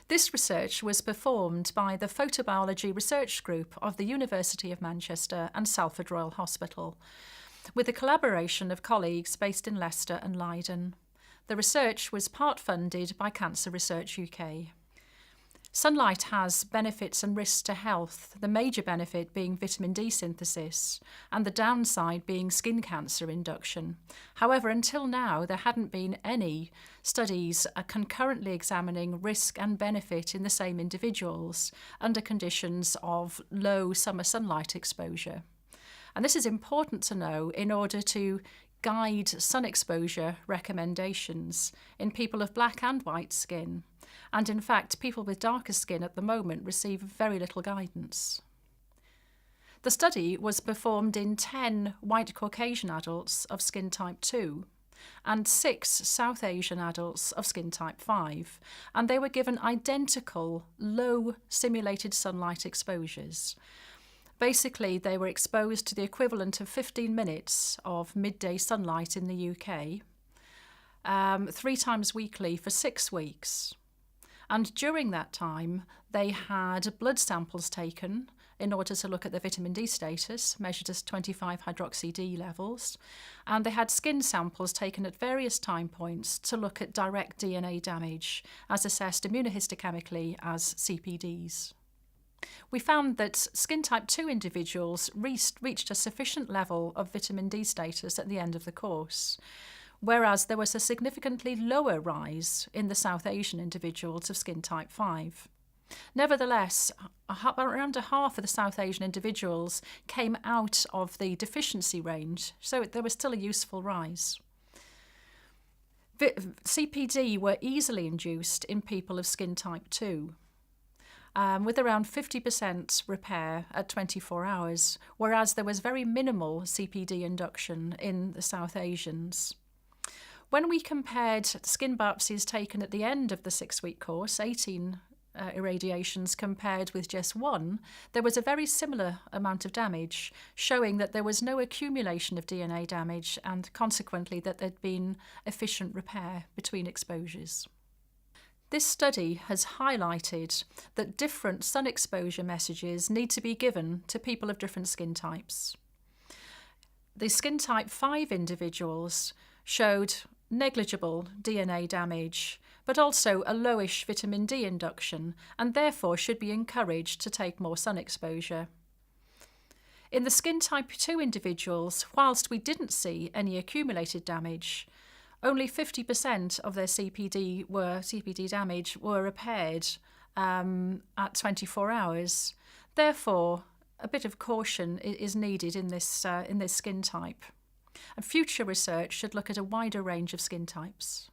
This research was performed by the Photobiology Research Group of the University of Manchester and Salford Royal Hospital, with the collaboration of colleagues based in Leicester and Leiden. The research was part funded by Cancer Research UK. Sunlight has benefits and risks to health, the major benefit being vitamin D synthesis and the downside being skin cancer induction. However, until now, there hadn't been any studies concurrently examining risk and benefit in the same individuals under conditions of low summer sunlight exposure. And this is important to know in order to guide sun exposure recommendations in people of black and white skin. And in fact, people with darker skin at the moment receive very little guidance. The study was performed in 10 white Caucasian adults of skin type 2 and 6 South Asian adults of skin type 5, and they were given identical low simulated sunlight exposures. Basically, they were exposed to the equivalent of 15 minutes of midday sunlight in the UK, 3 times weekly for 6 weeks. And during that time, they had blood samples taken in order to look at the vitamin D status, measured as 25-hydroxy-D levels, and they had skin samples taken at various time points to look at direct DNA damage, as assessed immunohistochemically as CPDs. We found that skin type 2 individuals reached a sufficient level of vitamin D status at the end of the course, whereas there was a significantly lower rise in the South Asian individuals of skin type 5. Nevertheless, around a half of the South Asian individuals came out of the deficiency range, so there was still a useful rise. CPD were easily induced in people of skin type 2. With around 50% repair at 24 hours, whereas there was very minimal CPD induction in the South Asians. When we compared skin biopsies taken at the end of the 6-week course, 18 irradiations compared with just 1, there was a very similar amount of damage, showing that there was no accumulation of DNA damage and consequently that there'd been efficient repair between exposures. This study has highlighted that different sun exposure messages need to be given to people of different skin types. The skin type 5 individuals showed negligible DNA damage, but also a lowish vitamin D induction, and therefore should be encouraged to take more sun exposure. In the skin type 2 individuals, whilst we didn't see any accumulated damage, only 50% of their CPD damage were repaired at 24 hours. Therefore, a bit of caution is needed in this skin type. And future research should look at a wider range of skin types.